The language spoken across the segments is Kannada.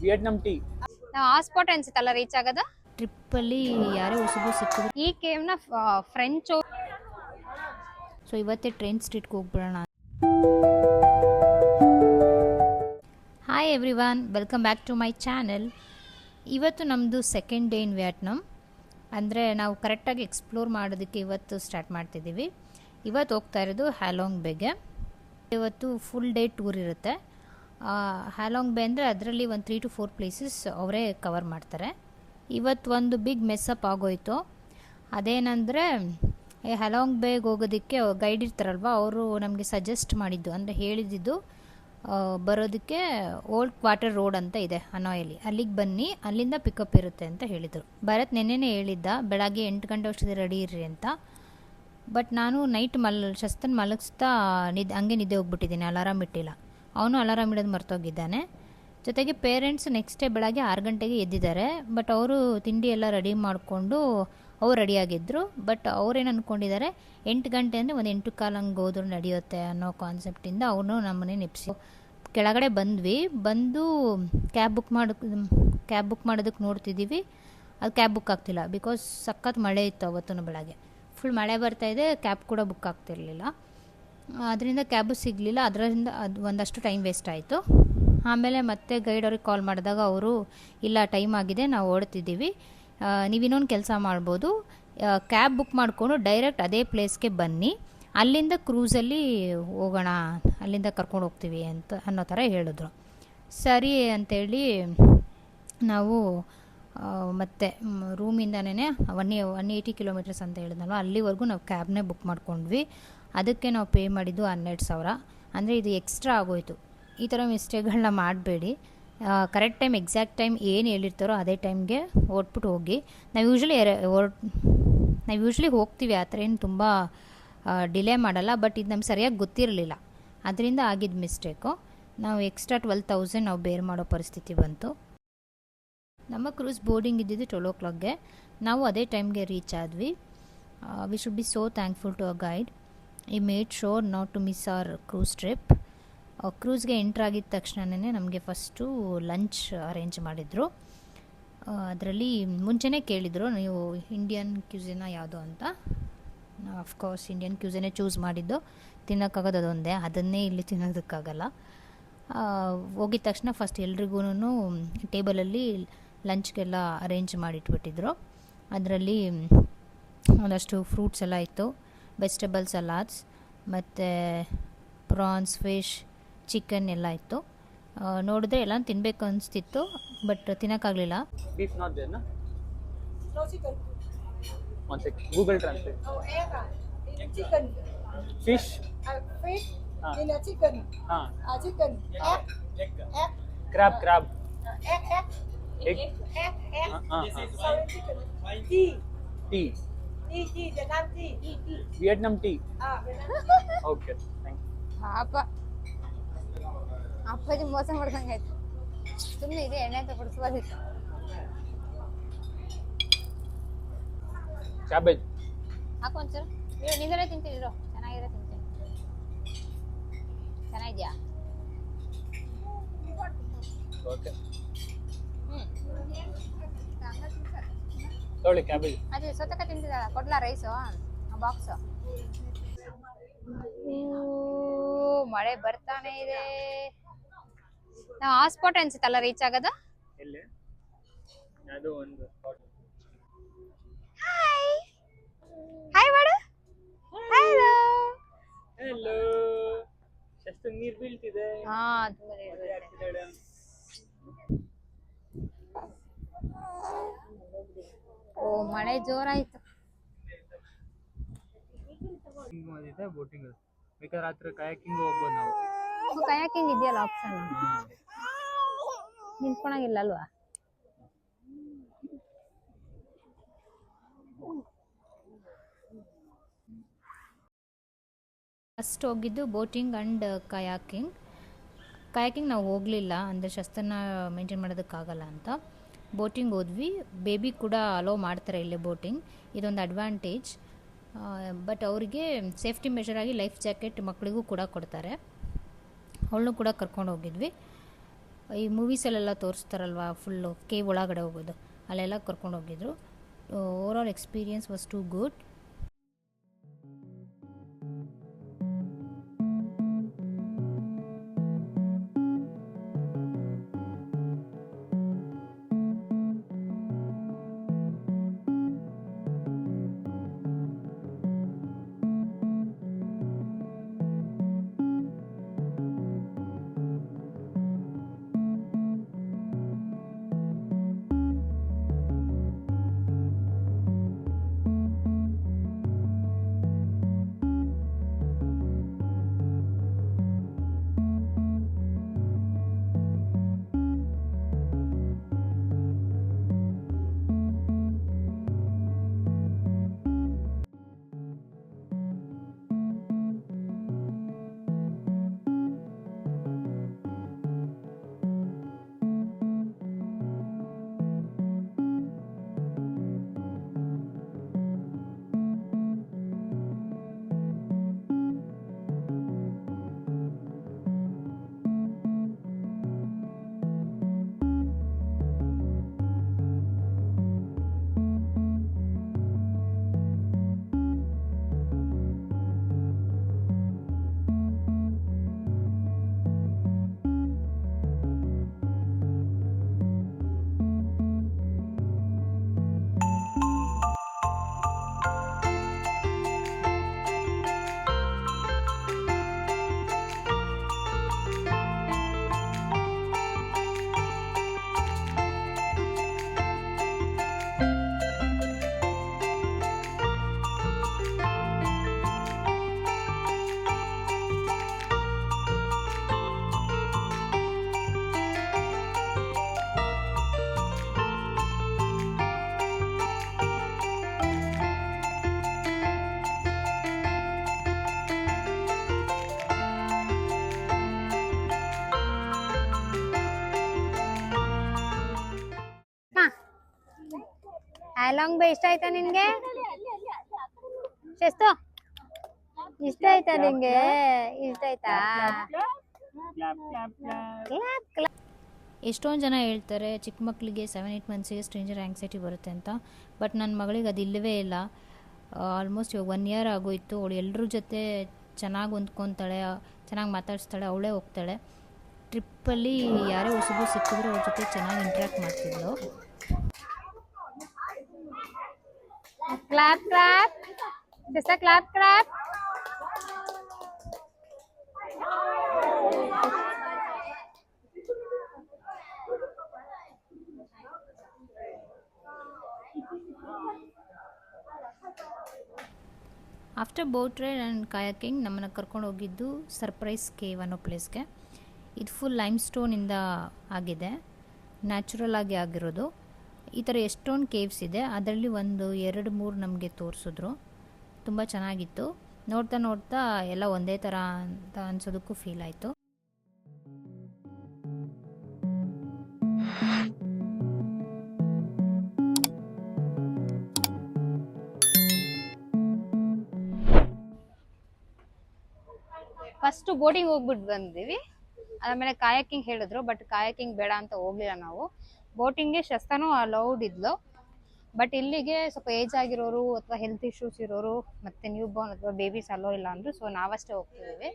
Vietnam tea. ನಾವು ಹಾಸ್ಪಾಟ್ ಅನ್ಸುತ್ತಲ್ಲ ರೀಚ್ ಆಗೋದು ಟ್ರಿಪ್ಪಲ್ಲಿ ಯಾರೇ ಹೊಸಬ್ರು ಸಿಕ್ಕಿದ್ರು. ಈ ಕೇವ್ನ ಫ್ರೆಂಚ್. ಸೊ ಇವತ್ತೇ ಟ್ರೈನ್ ಸ್ಟ್ರೀಟ್ಗೆ ಹೋಗ್ಬಿಡೋಣ. Hi everyone, welcome back to my channel. ಇವತ್ತು ನಮ್ಮದು ಸೆಕೆಂಡ್ ಡೇ ಇನ್ ವಿಯೆಟ್ನಾಂ. ಅಂದರೆ ನಾವು ಕರೆಕ್ಟಾಗಿ ಎಕ್ಸ್ಪ್ಲೋರ್ ಮಾಡೋದಕ್ಕೆ ಇವತ್ತು ಸ್ಟಾರ್ಟ್ ಮಾಡ್ತಿದ್ದೀವಿ. ಇವತ್ತು ಹೋಗ್ತಾ ಇರೋದು ಹ್ಯಾಲಾಂಗ್ ಬೇಗೆ. ಇವತ್ತು ಫುಲ್ ಡೇ ಟೂರ್ ಇರುತ್ತೆ. ಹ್ಯಾಲಾಂಗ್ ಬೇ ಅಂದರೆ ಅದರಲ್ಲಿ ಒಂದು 3 to 4 ಪ್ಲೇಸಸ್ ಅವರೇ ಕವರ್ ಮಾಡ್ತಾರೆ. ಇವತ್ತು ಒಂದು ಬಿಗ್ ಮೆಸ್ಸಪ್ ಆಗೋಯಿತು. ಅದೇನೆಂದರೆ ಹ್ಯಾಲಾಂಗ್ ಬೇಗೆ ಹೋಗೋದಕ್ಕೆ ಗೈಡ್ ಇರ್ತಾರಲ್ವ, ಅವರು ನಮಗೆ ಸಜೆಸ್ಟ್ ಮಾಡಿದ್ದು ಅಂದರೆ ಹೇಳಿದ್ದು ಬರೋದಕ್ಕೆ ಓಲ್ಡ್ ಕ್ವಾರ್ಟರ್ ರೋಡ್ ಅಂತ ಇದೆ ಹನಾಯಲ್ಲಿ, ಅಲ್ಲಿಗೆ ಬನ್ನಿ, ಅಲ್ಲಿಂದ ಪಿಕಪ್ ಇರುತ್ತೆ ಅಂತ ಹೇಳಿದರು. ಭರತ್ ನೆನ್ನೆನೇ ಹೇಳಿದ್ದ ಬೆಳಗ್ಗೆ 8 ಗಂಟೆ ಅಷ್ಟೊತ್ತಿಗೆ ರೆಡಿ ಇರ್ರಿ ಅಂತ. ಬಟ್ ನಾನು ನೈಟ್ ಶಸ್ತನ್ ಮಲಗಿಸ್ತಾ ಹಂಗೆ ನಿದ್ದೆ ಹೋಗ್ಬಿಟ್ಟಿದ್ದೀನಿ, ಅಲಾರಾಮ್ ಇಟ್ಟಿಲ್ಲ. ಅವನು ಅಲಾರಾಮ್ ಇಡೋದು ಮರ್ತೋಗಿದ್ದಾನೆ. ಜೊತೆಗೆ ಪೇರೆಂಟ್ಸ್ ನೆಕ್ಸ್ಟ್ ಡೇ ಬೆಳಗ್ಗೆ 6 ಗಂಟೆಗೆ ಎದ್ದಿದ್ದಾರೆ. ಬಟ್ ಅವರು ತಿಂಡಿ ಎಲ್ಲ ರೆಡಿ ಮಾಡಿಕೊಂಡು ಅವ್ರು ರೆಡಿಯಾಗಿದ್ದರು. ಬಟ್ ಅವ್ರೇನು ಅಂದ್ಕೊಂಡಿದ್ದಾರೆ 8 ಗಂಟೆ ಅಂದರೆ ಒಂದು 8:15 ಹಂಗೆ ಹೋದ್ರು ನಡೆಯುತ್ತೆ ಅನ್ನೋ ಕಾನ್ಸೆಪ್ಟಿಂದ ಅವನು ನಮ್ಮನೆ ನೆಪ್ಸಿ ಕೆಳಗಡೆ ಬಂದು ಕ್ಯಾಬ್ ಬುಕ್ ಮಾಡೋದಕ್ಕೆ ನೋಡ್ತಿದ್ದೀವಿ. ಅದು ಕ್ಯಾಬ್ ಬುಕ್ ಆಗ್ತಿಲ್ಲ, ಬಿಕಾಸ್ ಸಖತ್ ಮಳೆ ಇತ್ತು ಅವತ್ತು ಬೆಳಗ್ಗೆ. ಫುಲ್ ಮಳೆ ಬರ್ತಾಯಿದೆ, ಕ್ಯಾಬ್ ಕೂಡ ಬುಕ್ ಆಗ್ತಿರಲಿಲ್ಲ. ಅದರಿಂದ ಕ್ಯಾಬು ಸಿಗಲಿಲ್ಲ. ಅದರಿಂದ ಅದು ಒಂದಷ್ಟು ಟೈಮ್ ವೇಸ್ಟ್ ಆಯಿತು. ಆಮೇಲೆ ಮತ್ತೆ ಗೈಡ್ ಅವ್ರಿಗೆ ಕಾಲ್ ಮಾಡಿದಾಗ ಅವರು ಇಲ್ಲ, ಟೈಮ್ ಆಗಿದೆ, ನಾವು ಓಡ್ತಿದ್ದೀವಿ, ನೀವು ಇನ್ನೊಂದು ಕೆಲಸ ಮಾಡ್ಬೋದು, ಕ್ಯಾಬ್ ಬುಕ್ ಮಾಡಿಕೊಂಡು ಡೈರೆಕ್ಟ್ ಅದೇ ಪ್ಲೇಸ್ಗೆ ಬನ್ನಿ, ಅಲ್ಲಿಂದ ಕ್ರೂಸಲ್ಲಿ ಹೋಗೋಣ, ಅಲ್ಲಿಂದ ಕರ್ಕೊಂಡು ಹೋಗ್ತೀವಿ ಅಂತ ಅನ್ನೋ ಥರ ಹೇಳಿದ್ರು. ಸರಿ ಅಂತೇಳಿ ನಾವು ಮತ್ತೆ ರೂಮಿಂದನೇ 180 ಕಿಲೋಮೀಟರ್ಸ್ ಅಂತ ಹೇಳಿದ್ನಲ್ವ, ಅಲ್ಲಿವರೆಗೂ ನಾವು ಕ್ಯಾಬ್ನೇ ಬುಕ್ ಮಾಡ್ಕೊಂಡ್ವಿ. ಅದಕ್ಕೆ ನಾವು ಪೇ ಮಾಡಿದ್ದು 12,000. ಅಂದರೆ ಇದು ಎಕ್ಸ್ಟ್ರಾ ಆಗೋಯಿತು. ಈ ಥರ ಮಿಸ್ಟೇಕ್ಗಳನ್ನ ಮಾಡಬೇಡಿ. ಕರೆಕ್ಟ್ ಟೈಮ್, ಎಕ್ಸಾಕ್ಟ್ ಟೈಮ್ ಏನು ಹೇಳಿರ್ತಾರೋ ಅದೇ ಟೈಮ್ಗೆ ಓಡ್ಬಿಟ್ಟು ಹೋಗಿ. ನಾವು ಯೂಶ್ವಲಿ ಹೋಗ್ತೀವಿ, ಆ ಥರ ಏನು ತುಂಬ ಡಿಲೇ ಮಾಡಲ್ಲ. ಬಟ್ ಇದು ನಮ್ಗೆ ಸರಿಯಾಗಿ ಗೊತ್ತಿರಲಿಲ್ಲ, ಅದರಿಂದ ಆಗಿದ್ದು ಮಿಸ್ಟೇಕು. ನಾವು ಎಕ್ಸ್ಟ್ರಾ 12,000 ನಾವು ಬೇರ್ ಮಾಡೋ ಪರಿಸ್ಥಿತಿ ಬಂತು. ನಮ್ಮ ಕ್ರೂಸ್ ಬೋರ್ಡಿಂಗ್ ಇದ್ದಿದ್ದು 12 o'clockಗೆ. ನಾವು ಅದೇ ಟೈಮ್ಗೆ ರೀಚ್ ಆದ್ವಿ. We should be so thankful to a guide. He made sure not to miss our cruise trip. ಕ್ರೂಸ್ಗೆ ಎಂಟ್ರ್ ಆಗಿದ ತಕ್ಷಣವೇ ನಮಗೆ ಫಸ್ಟು ಲಂಚ್ ಅರೇಂಜ್ ಮಾಡಿದರು. ಅದರಲ್ಲಿ ಮುಂಚೆನೇ ಕೇಳಿದರು, ನೀವು ಇಂಡಿಯನ್ ಕ್ಯೂಸಿನ ಯಾವುದು ಅಂತ. ನಾವು ಅಫ್ಕೋರ್ಸ್ ಇಂಡಿಯನ್ ಕ್ಯೂಸಿನೇ ಚೂಸ್ ಮಾಡಿದ್ದು. ತಿನ್ನೋಕ್ಕಾಗೋದು ಅದೊಂದೇ, ಅದನ್ನೇ ಇಲ್ಲಿ ತಿನ್ನೋದಕ್ಕಾಗಲ್ಲ. ಹೋಗಿದ ತಕ್ಷಣ ಫಸ್ಟ್ ಎಲ್ರಿಗೂ ಟೇಬಲಲ್ಲಿ ಲಂಚ್ಗೆಲ್ಲ ಅರೇಂಜ್ ಮಾಡಿಟ್ಬಿಟ್ಟಿದ್ರು. ಅದರಲ್ಲಿ ಒಂದಷ್ಟು ಫ್ರೂಟ್ಸ್ ಎಲ್ಲ ಇತ್ತು, ವೆಜಿಟೇಬಲ್ ಸಲಾಡ್ಸ್, ಮತ್ತು ಪ್ರಾನ್ಸ್, ಫಿಶ್, ಚಿಕನ್ ಎಲ್ಲ ಇತ್ತು. ನೋಡಿದ್ರೆ ಎಲ್ಲ ತಿನ್ನಬೇಕು ಅನಿಸ್ತಿತ್ತು, but ತಿನ್ನೋಕ್ಕಾಗಲಿಲ್ಲ. Beef not there, na? No chicken. One sec. Google Translate. Oh, egg. Chicken. Fish. Fish. In a chicken. Chicken. Egg. Crab. Egg. Egg. Sorry, chicken. Tea. Tea. Vietnam tea. Vietnam tea. Vietnam. Okay. Thank you. ಪಾಪ ಅಪ್ಪಾಜಿ ಮೋಸ ಮಾಡ್ದಂಗೆ ಆಯ್ತು. ಸುಮ್ಮನೆ ಇದೆ, ಎಣ್ಣೆ ಅಂತ ಕೊಡಿಸ್ಬೋದಿತ್ತು. Cabbage. ಹಾಕು ಒಂಚೂರು. ನೀವು ನಿಂದರೇ ತಿಂತೀರೋ, ಚೆನ್ನಾಗಿರೋ ತಿಂತೀನಿ. ಚೆನ್ನಾಗಿದ್ಯಾ? Okay. ತೊಗೊಳ್ಳಿ ಕ್ಯಾಬೇಜ್. ಅದು ಸೊತ್ತಕ ತಿಂತಿದ್ದಾಳ, ಕೊಡ್ಲಾ ರೈಸು ಬಾಕ್ಸು? ಮಳೆ ಬರ್ತಾನೆ ಇದೆ. ನಾವು ಹಾಸ್ಪಾಟ್ ಅನ್ಸುತ್ತಲ್ಲ ರೀಚ್ ಆಗೋದು. ಎಲ್ಲಿ? ಅದು ಒಂದು ಸ್ಪಾಟ್. ಹಾಯ್ ಹಾಯ್ ಮಾಡು. Hello hello. ಎಷ್ಟು ನೀರು ಬೀಳ್ತಿದೆ. ಹಾ, ತುಂಬಾ ನೀರು ಬೀಳ್ತಿದೆ. ಓ, ಮಳೆ ಜೋರಾಯ್ತು. ಬೋಟಿಂಗ್ ಬೇಕಾದ್ರೆ ರಾತ್ರಿ ಕಯಾಕಿಂಗ್ ಹೋಗ್ಬೋದು ನಾವು. ಕಯಾಕಿಂಗ್ ಇದೆಯಲ್ಲ ಆಪ್ಷನ್, ನಿಂತ್ಕೊಳಂಗಿಲ್ಲ ಅಲ್ವಾ? ಫಸ್ಟ್ ಹೋಗಿದ್ದು ಬೋಟಿಂಗ್ ಆ್ಯಂಡ್ ಕಯಾಕಿಂಗ್. ನಾವು ಹೋಗಲಿಲ್ಲ, ಅಂದರೆ ಶಸ್ತನ ಮೇಂಟೈನ್ ಮಾಡೋದಕ್ಕಾಗಲ್ಲ ಅಂತ. ಬೋಟಿಂಗ್ ಹೋದ್ವಿ. ಬೇಬಿ ಕೂಡ ಅಲೋ ಮಾಡ್ತಾರೆ ಇಲ್ಲೇ ಬೋಟಿಂಗ್, ಇದೊಂದು ಅಡ್ವಾಂಟೇಜ್. ಬಟ್ ಅವರಿಗೆ ಸೇಫ್ಟಿ ಮೆಷರಾಗಿ ಲೈಫ್ ಜಾಕೆಟ್ ಮಕ್ಕಳಿಗೂ ಕೂಡ ಕೊಡ್ತಾರೆ. ಅವಳನ್ನೂ ಕೂಡ ಕರ್ಕೊಂಡು ಹೋಗಿದ್ವಿ. ಈ ಮೂವೀಸಲ್ಲೆಲ್ಲ ತೋರಿಸ್ತಾರಲ್ವ ಫುಲ್ಲು ಕೇವ್ ಒಳಗಡೆ ಹೋಗೋದು ಅಲ್ಲೆಲ್ಲ ಕರ್ಕೊಂಡು ಹೋಗಿದ್ರು. Over all experience was too good. Along by ಇಷ್ಟ ಆಯ್ತಾ ನಿನ್ಗೆ? ಶಸ್ತು ಇಷ್ಟ ಆಯ್ತಾ ನಿಂಗೆ? ಇಷ್ಟ ಆಯ್ತಾ? ಎಷ್ಟೊಂದು ಜನ ಹೇಳ್ತಾರೆ ಚಿಕ್ಕ ಮಕ್ಕಳಿಗೆ 7-8 ಮಂತ್ಸಿಗೆ ಸ್ಟ್ರೇಂಜರ್ ಆ್ಯಂಗ್ಸೈಟಿ ಬರುತ್ತೆ ಅಂತ. ಬಟ್ ನನ್ನ ಮಗಳಿಗೆ ಅದು ಇಲ್ಲವೇ ಇಲ್ಲ. ಆಲ್ಮೋಸ್ಟ್ ಇವಾಗ 1 ಇಯರ್ ಆಗೋಯ್ತು. ಅವಳು ಎಲ್ಲರ ಜೊತೆ ಚೆನ್ನಾಗಿ ಹೊಂದ್ಕೊತಾಳೆ, ಚೆನ್ನಾಗಿ ಮಾತಾಡಿಸ್ತಾಳೆ, ಅವಳೇ ಹೋಗ್ತಾಳೆ. ಟ್ರಿಪ್ಪಲ್ಲಿ ಯಾರೇ ಹೊಸಬರು ಸಿಕ್ಕಿದ್ರು ಅವ್ರ ಜೊತೆ ಚೆನ್ನಾಗಿ ಇಂಟ್ರ್ಯಾಕ್ಟ್ ಮಾಡ್ತಿದ್ಳು. Clap clap just clap clap. After boat ride and kayaking ನಮ್ಮನ್ನು ಕರ್ಕೊಂಡು ಹೋಗಿದ್ದು ಸರ್ಪ್ರೈಸ್ ಕೇವ್ ಅನ್ನೋ ಪ್ಲೇಸ್ಗೆ. ಇದು ಫುಲ್ ಲೈಮ್ ಸ್ಟೋನಿಂದ ಆಗಿದೆ, ನ್ಯಾಚುರಲ್ ಆಗಿ ಆಗಿರೋದು. ಈ ಥರ ಎಷ್ಟೊಂದು ಕೇವ್ಸ್ ಇದೆ, ಅದರಲ್ಲಿ 1-2-3 ನಮಗೆ ತೋರಿಸಿದ್ರು. ತುಂಬ ಚೆನ್ನಾಗಿತ್ತು. ನೋಡ್ತಾ ನೋಡ್ತಾ ಎಲ್ಲ ಒಂದೇ ಥರ ಅಂತ ಅನ್ಸೋದಕ್ಕೂ ಫೀಲ್ ಆಯಿತು. ಫಸ್ಟ್ ಬೋಟಿಂಗ್ ಹೋಗ್ಬಿಟ್ಟು ಬಂದಿವಿ. ಆಮೇಲೆ ಕಾಯಾಕಿಂಗ್ ಹೇಳಿದ್ರು, ಬಟ್ ಕಾಯಾಕಿಂಗ್ ಬೇಡ ಅಂತ ಹೋಗ್ಲಿಲ್ಲ ನಾವು. ಬೋಟಿಂಗ್ಗೆ ಶಸ್ತಾನು ಅಲೌಡ್ ಇದ್ಲು. ಬಟ್ ಇಲ್ಲಿಗೆ ಸ್ವಲ್ಪ ಏಜ್ ಆಗಿರೋರು ಅಥವಾ ಹೆಲ್ತ್ ಇಶ್ಯೂಸ್ ಇರೋರು ಮತ್ತೆ ನ್ಯೂ ಬಾರ್ನ್ ಅಥವಾ ಬೇಬೀಸ್ ಅಲೋ ಇಲ್ಲ ಅಂದ್ರು. ಸೊ ನಾವಷ್ಟೇ ಹೋಗ್ತಿದ್ದೀವಿ.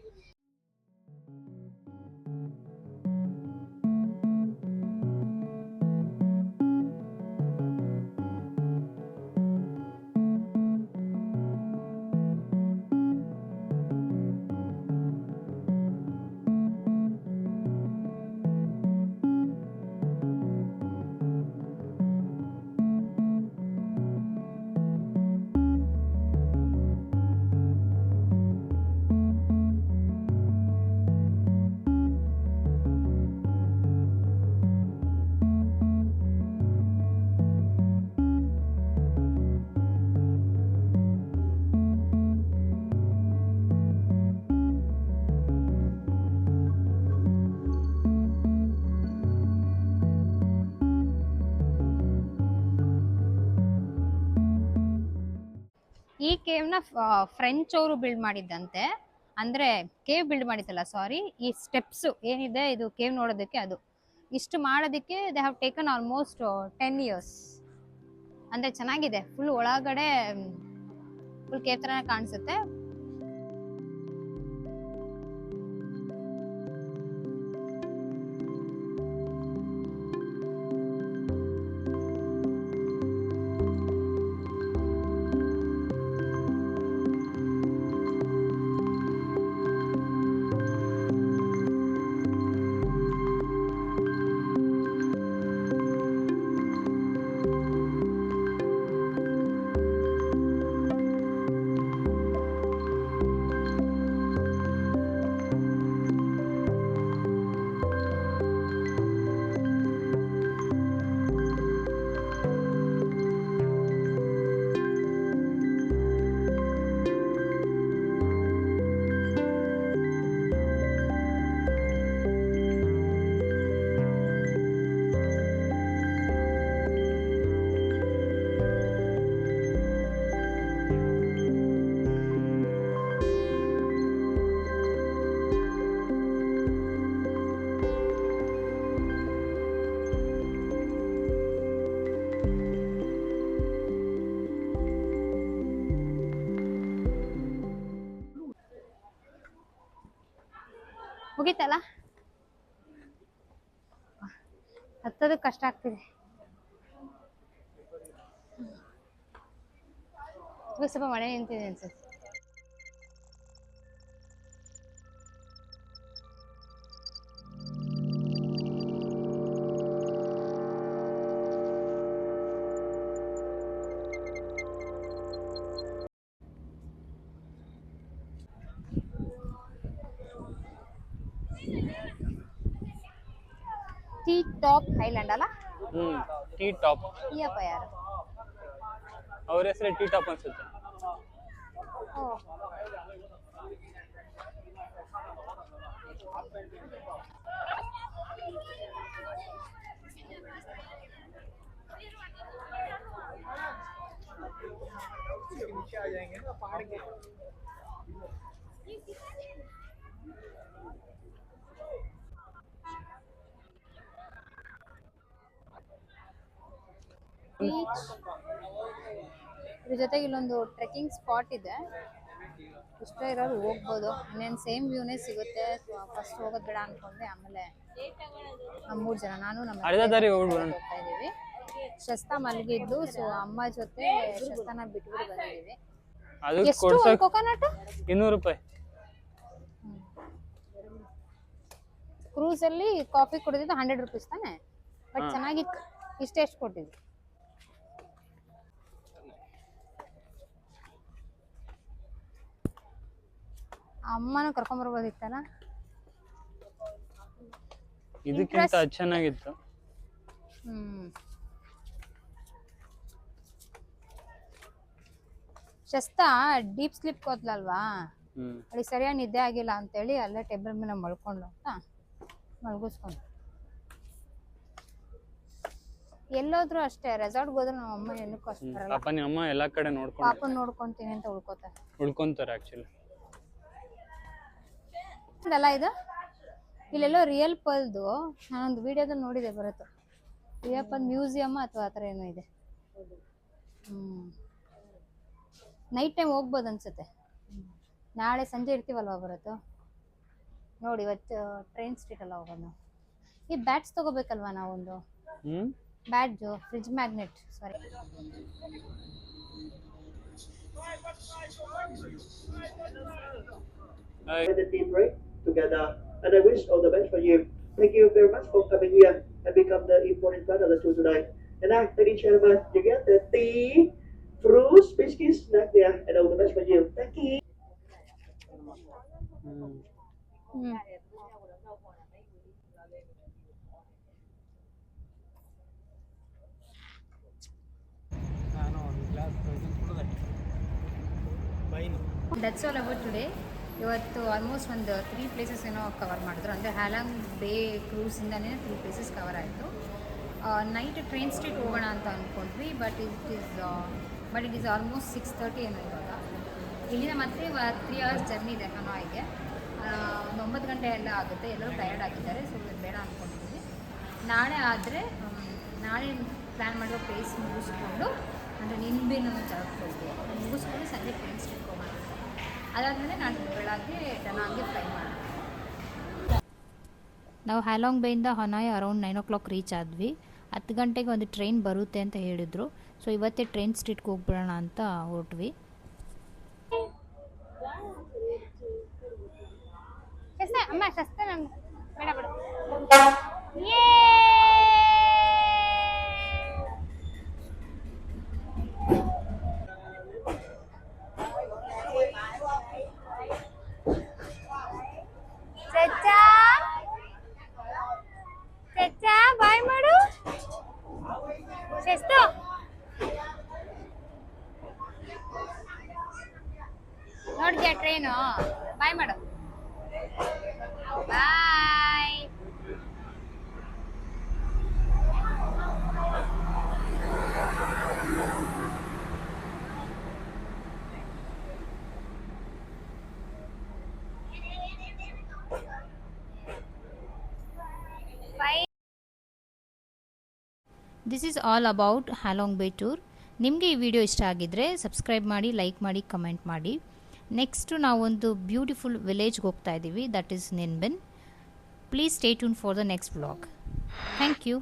ಈ ಕೇವ್ನ ಫ್ರೆಂಚ್ ಅವರು ಬಿಲ್ಡ್ ಮಾಡಿದ್ದಂತೆ. ಅಂದ್ರೆ ಕೇವ್ ಬಿಲ್ಡ್ ಮಾಡಿದ್ದಲ್ಲ, ಸಾರಿ, ಈ ಸ್ಟೆಪ್ಸ್ ಏನಿದೆ ಇದು ಕೇವ್ ನೋಡೋದಕ್ಕೆ ಅದು ಇಷ್ಟು ಮಾಡೋದಕ್ಕೆ they have taken almost 10 years. ಅಂದರೆ ಚೆನ್ನಾಗಿದೆ, ಫುಲ್ ಒಳಗಡೆ ಫುಲ್ ಕೇವ್ ಥರನೇ ಕಾಣಿಸುತ್ತೆ. ಮುಗೀತಲ್ಲ, ಹತ್ತೋದಕ್ಕೆ ಕಷ್ಟ ಆಗ್ತಿದೆ. ಇವಾಗ ಸ್ವಲ್ಪ ಮಳೆ ನಿಂತಿದೆ ಅನ್ಸುತ್ತೆ. ಟೀ ಟಾಪ್ ಐಲ್ಯಾಂಡ್ ಅಲ್ಲ? Tea top. ಯಪ್ಪ ಯಾರು ಅವ್ರ ಹೆಸರೇ ಟೀ ಟಾಪ್ ಅನ್ಸುತ್ತೆ. ಬೀಚ್, ಇದ್ರ ಜೊತೆಗೆ ಇಲ್ಲೊಂದು ಟ್ರೆಕ್ಕಿಂಗ್ ಸ್ಪಾಟ್ ಇದೆ. ಇಷ್ಟ ಇರೋರು ಹೋಗ್ಬೋದು. ಇನ್ನೇನು ಸೇಮ್ ವ್ಯೂನೇ ಸಿಗುತ್ತೆ. ಫಸ್ಟ್ ಹೋಗೋದು ಬೇಡ ಅನ್ಕೊಂಡೆ, ಆಮೇಲೆ ನಮ್ಮ 3 ಜನ, ನಾನು ನಮ್ಮ ಹೋಗ್ತಾ ಇದೀವಿ. ಶಸ್ತಾ ಮಲಗಿದ್ದು, ಸೊ ಅಮ್ಮ ಜೊತೆ ಶಸ್ತಾನ ಬಿಟ್ಬಿಟ್ಟು ಬಂದಿದ್ದೀವಿ. ಎಷ್ಟು ಕೊಕೊನಟ್? 200 ರೂಪಾಯಿ. ಕ್ರೂಸ್ ಅಲ್ಲಿ ಕಾಫಿ ಕುಡಿದಿದ್ದು 100 ರೂಪೀಸ್ ತಾನೆ, ಬಟ್ ಚೆನ್ನಾಗಿತ್ತು. ಇಷ್ಟೆಷ್ಟು ಕೊಟ್ಟಿದ್ವಿ. ಅಮ್ಮನ ಕರ್ಕೊಂಡ್ಬರ್ಬೋದಿತ್ತಲ್ಲ. ಇದಕ್ಕಿಂತ ಚೆನ್ನಾಗಿತ್ತು. ಶಸ್ತಾ ಡೀಪ್ ಸ್ಲಿಪ್ ಕೋತ್ಲಲ್ವಾ, ಅಲ್ಲಿ ಸರಿಯಾಗಿ ನಿದ್ದೆ ಆಗಿಲ್ಲ ಅಂತೇಳಿ ಅಲ್ಲೇ ಟೇಬಲ್ ಮೇಲೆ ಮಲ್ಕೊಂಡು ಅಂತ ಮಲ್ಗಿಸ್ಕೊಂಡು. ಎಲ್ಲೋದ್ರು ಅಷ್ಟೇ, ರೆಸಾರ್ಟ್ಗೆ ಹೋದ್ರೆ ನಮ್ಮ ಅಮ್ಮ ಏನಕ್ಕೂ ಅಷ್ಟು ಬರಲ್ಲ. ಪಾಪ ನಿಮ್ಮ ಅಮ್ಮ ಎಲ್ಲಾ ಕಡೆ ನೋಡ್ಕೊಂಡು ಪಾಪನ್ ನೋಡ್ಕೊಂತೀನಿ ಅಂತ ಉಳ್ಕೋತಾರೆ ಆಕ್ಚುಲಿ. ಅಲ್ಲ ಇದು ಇಲ್ಲೆಲ್ಲೋ ರಿಯಲ್ ಪಲ್ದು ನಾನೊಂದು ವಿಡಿಯೋದಲ್ಲಿ ನೋಡಿದೆ ಬರುತ್ತೆ. ರಿಯಲ್ ಪಲ್ ಮ್ಯೂಸಿಯಮ್ ಅಥವಾ ಆ ಥರ ಏನೋ ಇದೆ. ನೈಟ್ ಟೈಮ್ ಹೋಗ್ಬೋದು ಅನ್ಸುತ್ತೆ. ನಾಳೆ ಸಂಜೆ ಇರ್ತೀವಲ್ವಾ ಬರುತ್ತೆ ನೋಡಿ. ಇವತ್ತು ಟ್ರೈನ್ ಸ್ಟ್ರೀಟ್ ಎಲ್ಲ ಹೋಗೋದು ನಾವು. ಈ ಬ್ಯಾಟ್ಸ್ ತಗೋಬೇಕಲ್ವಾ ನಾವೊಂದು, badge, fridge magnet, sorry. The team right together, and I wish all the best for you. Thank you very much for coming here and become the important part of the tour tonight. And now, ladies and gentlemen, you get the tea, fruits, biscuits, snack there, and all the best for you. Thank you. That's all about today. ಇವತ್ತು ಆಲ್ಮೋಸ್ಟ್ ಒಂದು 3 ಪ್ಲೇಸಸ್ ಏನೋ ಕವರ್ ಮಾಡಿದ್ರು. ಅಂದರೆ ಹ್ಯಾಲಾಂಗ್ ಬೇ ಕ್ರೂಸಿಂದನೇ 3 ಪ್ಲೇಸಸ್ ಕವರ್ ಆಯಿತು. ನೈಟ್ ಟ್ರೈನ್ ಸ್ಟ್ರೀಟ್ ಹೋಗೋಣ ಅಂತ ಅಂದ್ಕೊಂಡ್ವಿ, ಬಟ್ ಇಟ್ ಈಸ್ ಆಲ್ಮೋಸ್ಟ್ 6:30 ಏನೋ ಇವಾಗ. ಇಲ್ಲಿಂದ ಮತ್ತೆ 3 hours ಜರ್ನಿ ಇದೆ ಹನೋಯ್ಗೆ. ಒಂದು 9 ಗಂಟೆ ಎಲ್ಲ ಆಗುತ್ತೆ. ಎಲ್ಲರೂ ಟಯರ್ಡ್ ಆಗಿದ್ದಾರೆ, ಸೊ ಬೇಡ ಅಂದ್ಕೊಂಡಿದ್ದೀವಿ. ನಾಳೆ ಆದರೆ ನಾಳೆ ಪ್ಲ್ಯಾನ್ ಮಾಡುವ ಪ್ಲೇಸ್ ಮುಗಿಸ್ಕೊಂಡು ಅಂದರೆ ನಿಂಬೆನ ತಗೊಂಡು ಮುಗಿಸ್ಕೊಂಡು ಸಂಜೆ ಫ್ರೆಂಡ್ಸ್ ಇಟ್ಕೊಂಬ ಅದಾದಮೇಲೆ ನಾನು ಬೆಳಗ್ಗೆ ಡನಾಂಗೆ ಫ್ರೈ ಮಾಡೋದು. ನಾವು ಹ್ಯಾಲಾಂಗ್ ಬೇಯಿಂದ ಹೊನಾಯ್ ಅರೌಂಡ್ 9 o'clock ರೀಚ್ ಆದ್ವಿ. 10 ಗಂಟೆಗೆ ಒಂದು ಟ್ರೈನ್ ಬರುತ್ತೆ ಅಂತ ಹೇಳಿದರು. ಸೊ ಇವತ್ತೇ ಟ್ರೈನ್ ಸ್ಟ್ರೀಟ್ಗೆ ಹೋಗ್ಬಿಡೋಣ ಅಂತ ಹೊರಟ್ವಿ. ಅಮ್ಮ ಸಸ್ತ ನಮ್ಗೆ ಬೇಡ ಬಿಡು. ಬಾಯ್ ಮಾಡು ಶಸ್ತು. ನೋಡಿದ್ಯಾ ಟ್ರೈನು? ಬಾಯ್ ಮಾಡು. ಬಾಯ್. ದಿಸ್ ಈಸ್ ಆಲ್ ಅಬೌಟ್ ಹ್ಯಾಲಾಂಗ್ ಬೇ ಟೂರ್. ನಿಮಗೆ ಈ ವಿಡಿಯೋ ಇಷ್ಟ ಆಗಿದ್ದರೆ ಸಬ್ಸ್ಕ್ರೈಬ್ ಮಾಡಿ, ಲೈಕ್ ಮಾಡಿ, ಕಮೆಂಟ್ ಮಾಡಿ. ನೆಕ್ಸ್ಟು ನಾವೊಂದು ಬ್ಯೂಟಿಫುಲ್ ವಿಲೇಜ್ಗೆ ಹೋಗ್ತಾ ಇದ್ದೀವಿ, that is Ninh Binh. Please stay tune for the next vlog. Thank you.